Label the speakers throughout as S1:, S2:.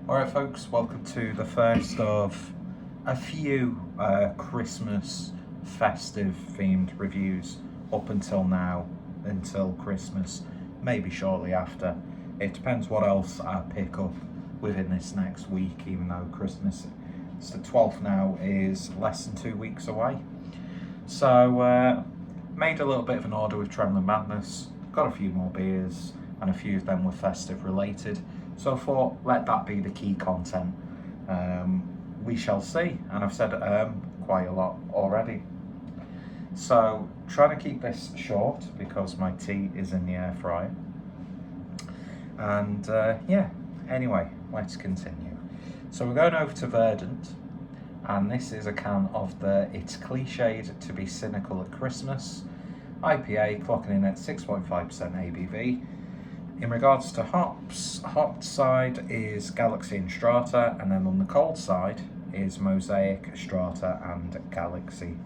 S1: Alright folks, welcome to the first of a few Christmas festive themed reviews up until now, until Christmas, maybe shortly after. It depends what else I pick up within this next week, even though Christmas, it's the 12th now, is less than 2 weeks away. So made a little bit of an order with Trembling Madness, got a few more beers and a few of them were festive related. So I thought, let that be the key content. We shall see, and I've said quite a lot already. So trying to keep this short because my tea is in the air fryer. And yeah, anyway, let's continue. So we're going over to Verdant, and this is a can of the It's Clichéd to be Cynical at Christmas IPA, clocking in at 6.5% ABV. In regards to hops, hot side is Galaxy and Strata, and then on the cold side is Mosaic, Strata and Galaxy.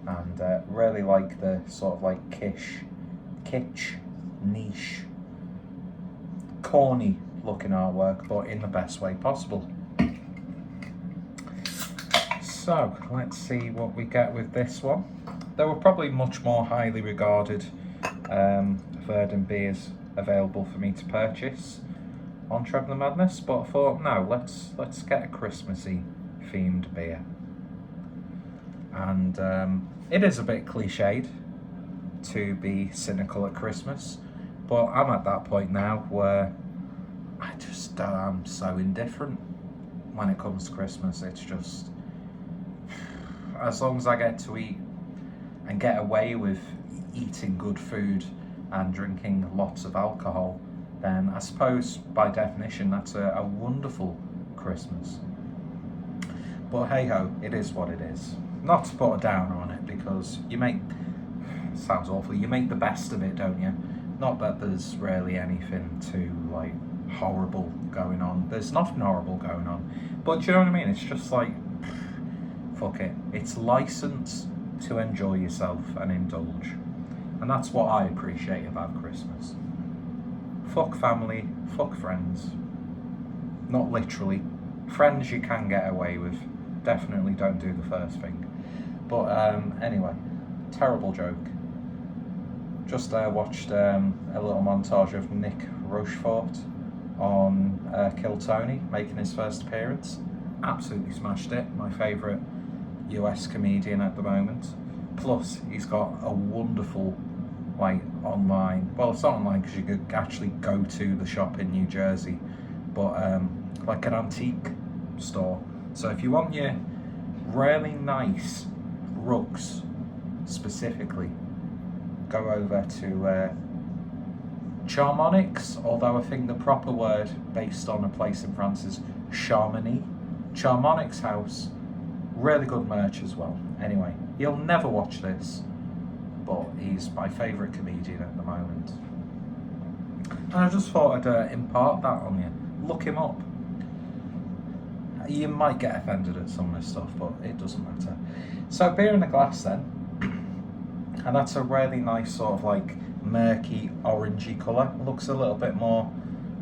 S1: And really like the sort of like kitsch, niche, corny looking artwork, but in the best way possible. So let's see what we get with this one. There were probably much more highly regarded Verdant beers available for me to purchase on Trembling Madness, but I thought, no, let's get a Christmassy themed beer. And it is a bit cliched to be cynical at Christmas, but I'm at that point now where I just am so indifferent when it comes to Christmas. It's just, as long as I get to eat and get away with eating good food and drinking lots of alcohol, then I suppose by definition that's a wonderful Christmas. But hey ho, it is what it is. Not to put a downer on it, because you make, sounds awful, you make the best of it, don't you? Not that there's really anything too like horrible going on. There's nothing horrible going on, but do you know what I mean? It's just like, fuck it. It's license to enjoy yourself and indulge. And that's what I appreciate about Christmas. Fuck family, fuck friends. Not literally. Friends you can get away with. Definitely don't do the first thing. But anyway, terrible joke. Just watched a little montage of Nick Rochefort on Kill Tony making his first appearance. Absolutely smashed it. My favourite US comedian at the moment. Plus, he's got a wonderful, like, online, well, it's not online because you could actually go to the shop in New Jersey, but like an antique store. So if you want your really nice rugs specifically, go over to Charmonics, although I think the proper word based on a place in France is Charmony. Charmonics house, really good merch as well. Anyway, he'll never watch this, but he's my favourite comedian at the moment. And I just thought I'd impart that on you. Look him up. You might get offended at some of this stuff, but it doesn't matter. So beer in the glass then, and that's a really nice sort of like murky orangey colour. Looks a little bit more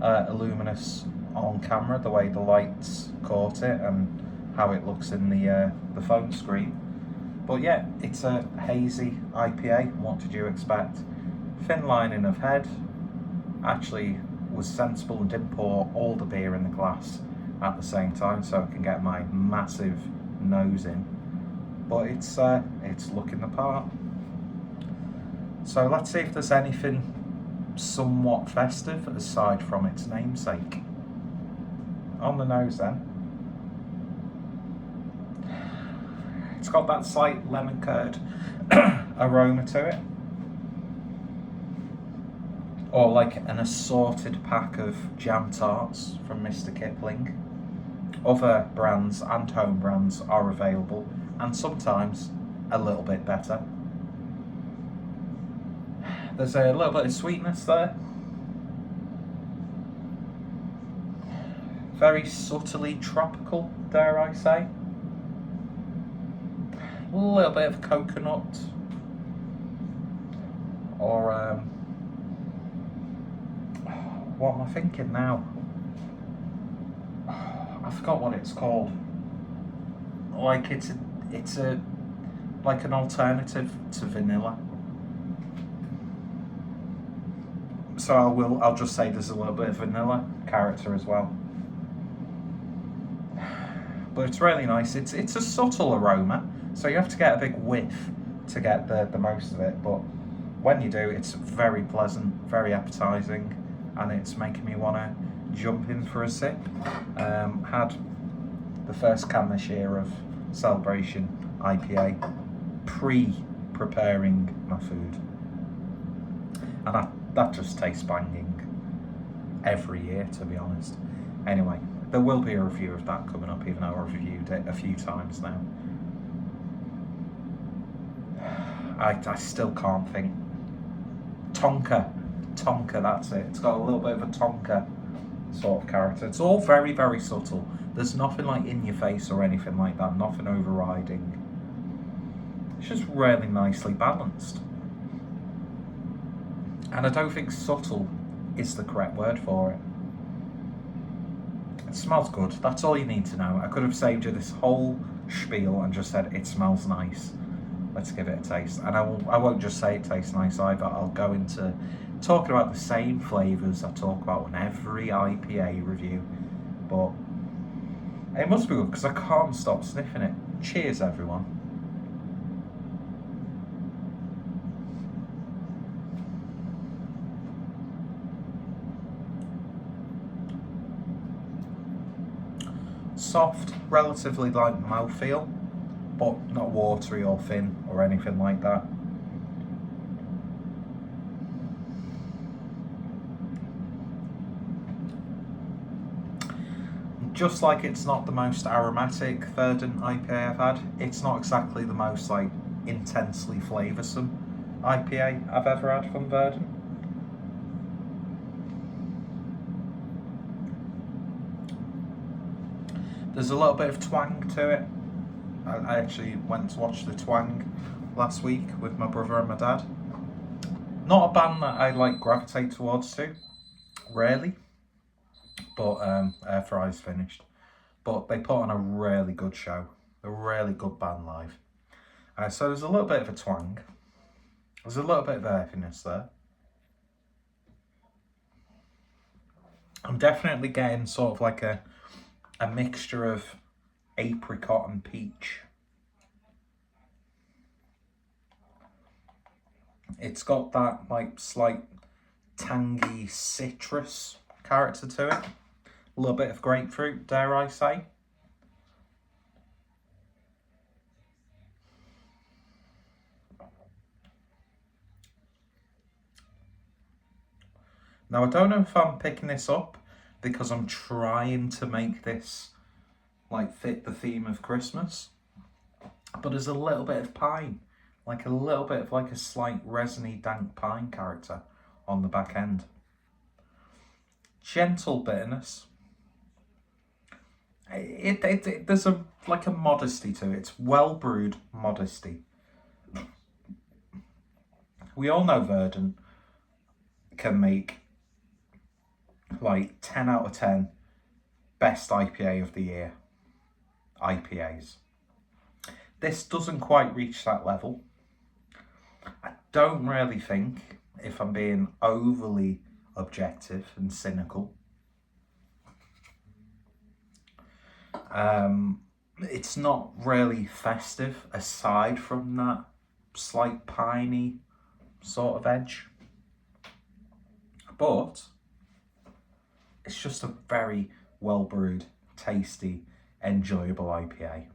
S1: luminous on camera, the way the lights caught it and how it looks in the phone screen. But yeah, it's a hazy IPA. What did you expect? Thin lining of head. Actually was sensible and didn't pour all the beer in the glass at the same time, so I can get my massive nose in. But it's looking the part. So let's see if there's anything somewhat festive aside from its namesake. On the nose then. It's got that slight lemon curd aroma to it. Or like an assorted pack of jam tarts from Mr. Kipling. Other brands and home brands are available, and sometimes a little bit better. There's a little bit of sweetness there. Very subtly tropical, dare I say. A little bit of coconut, or what am I thinking now? I forgot what it's called. Like it's a like an alternative to vanilla. So I'll just say there's a little bit of vanilla character as well. But it's really nice. It's a subtle aroma, so you have to get a big whiff to get the most of it. But when you do, it's very pleasant, very appetizing, and it's making me want to jump in for a sip. Had the first can this year of Celebration IPA pre-preparing my food, and that just tastes banging every year, to be honest. Anyway, there will be a review of that coming up, even though I've reviewed it a few times now. I still can't think. Tonka, that's it. It's got a little bit of a Tonka sort of character. It's all very, very subtle. There's nothing like in your face or anything like that, nothing overriding. It's just really nicely balanced. And I don't think subtle is the correct word for it. It smells good. That's all you need to know. I could have saved you this whole spiel and just said it smells nice. Let's give it a taste. And I won't just say it tastes nice either. I'll go into talking about the same flavours I talk about in every IPA review. But it must be good because I can't stop sniffing it. Cheers, everyone. Soft, relatively light mouthfeel, but not watery or thin or anything like that. Just like it's not the most aromatic Verdant IPA I've had, it's not exactly the most like intensely flavoursome IPA I've ever had from Verdant. There's a little bit of twang to it. I actually went to watch the Twang last week with my brother and my dad. Not a band that I like gravitate towards to, rarely. But Air Fry's finished. But they put on a really good show, a really good band live. So there's a little bit of a twang. There's a little bit of earthiness there. I'm definitely getting sort of like a mixture of apricot and peach. It's got that like slight tangy citrus character to it. A little bit of grapefruit, dare I say. Now I don't know if I'm picking this up because I'm trying to make this like fit the theme of Christmas, but there's a little bit of pine, like a little bit of like a slight resiny dank pine character on the back end. Gentle bitterness. There's a like a modesty to it. It's well brewed modesty. We all know Verdant can make like 10 out of 10 best IPA of the year IPAs. This doesn't quite reach that level. I don't really think, if I'm being overly objective and cynical, it's not really festive aside from that slight piney sort of edge, but it's just a very well brewed, tasty, enjoyable IPA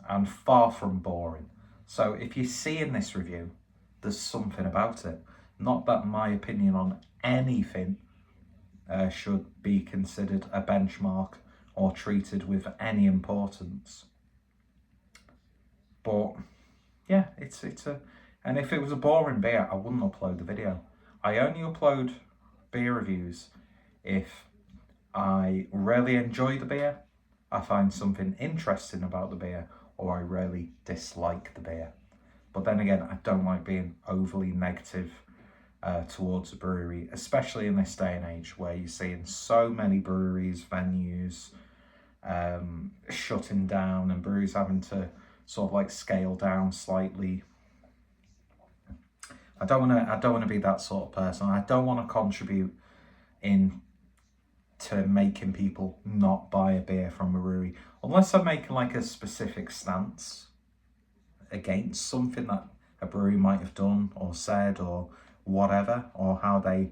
S1: and far from boring. So if you see in this review, there's something about it. Not that my opinion on anything should be considered a benchmark or treated with any importance. But yeah, it's a, and if it was a boring beer, I wouldn't upload the video. I only upload beer reviews if I really enjoy the beer, I find something interesting about the beer, or I really dislike the beer. But then again, I don't like being overly negative towards a brewery, especially in this day and age where you're seeing so many breweries, venues shutting down and breweries having to sort of like scale down slightly. I don't want to be that sort of person. I don't want to contribute in to making people not buy a beer from a brewery unless I'm making like a specific stance against something that a brewery might have done or said or whatever, or how they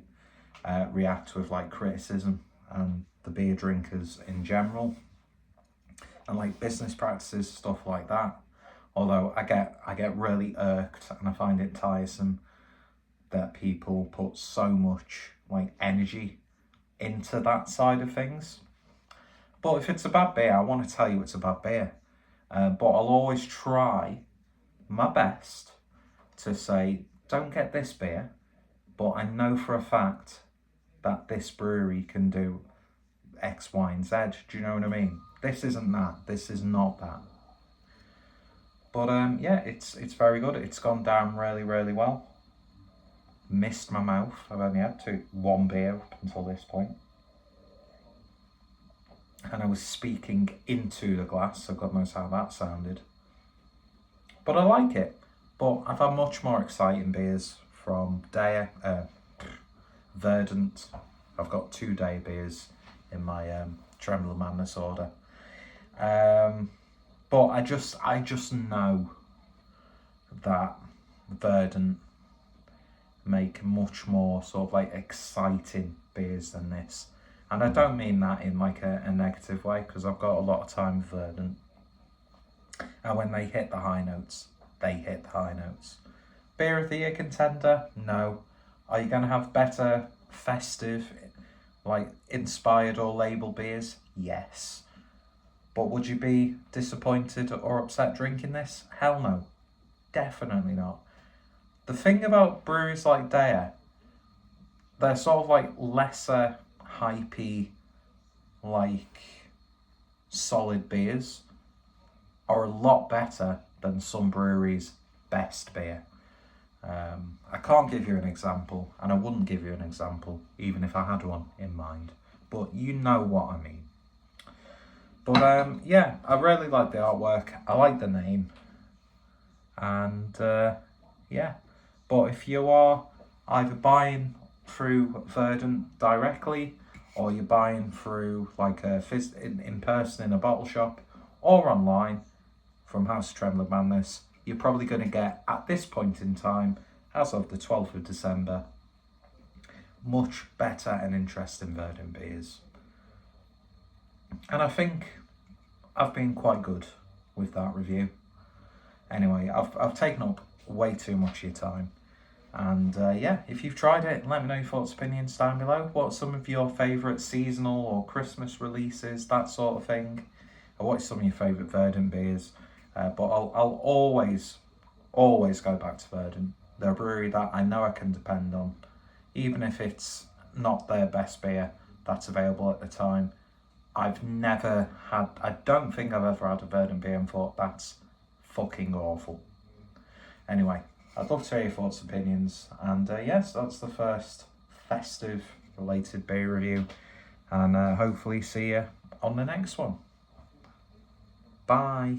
S1: react with like criticism and the beer drinkers in general and like business practices, stuff like that. Although I get really irked and I find it tiresome that people put so much like energy into that side of things. But if it's a bad beer, I want to tell you it's a bad beer. But I'll always try my best to say, don't get this beer, but I know for a fact that this brewery can do X, Y, and Z. Do you know what I mean? This isn't that. This is not that. But yeah, it's very good. It's gone down really, really well. Missed my mouth. I've only had one beer up until this point. And I was speaking into the glass, so God knows how that sounded. But I like it. But I've had much more exciting beers from Verdant. I've got 2 day beers in my Trembler Madness order. But I just know that Verdant make much more sort of like exciting beers than this. And I don't mean that in like a negative way, because I've got a lot of time with Verdant. And when they hit the high notes, they hit the high notes. Beer of the Year contender? No. Are you going to have better festive, like inspired or label beers? Yes. But would you be disappointed or upset drinking this? Hell no. Definitely not. The thing about breweries like Daya, they're sort of like lesser, hypey, like solid beers are a lot better than some breweries' best beer. I can't give you an example, and I wouldn't give you an example even if I had one in mind, but you know what I mean. But yeah, I really like the artwork. I like the name, and yeah. But if you are either buying through Verdant directly, or you're buying through like in person in a bottle shop, or online from House Trembler Madness, you're probably going to get, at this point in time, as of the 12th of December, much better and interesting Verdant beers. And I think I've been quite good with that review. Anyway, I've taken up way too much of your time. And yeah, if you've tried it, let me know your thoughts, opinions down below. What are some of your favourite seasonal or Christmas releases, that sort of thing? Or what are some of your favourite Verdant beers? But I'll always go back to Verdant. They're a brewery that I know I can depend on. Even if it's not their best beer that's available at the time. I don't think I've ever had a Verdant beer and thought that's fucking awful. Anyway, I'd love to hear your thoughts, opinions, and yes, that's the first festive related beer review, and hopefully see you on the next one. Bye.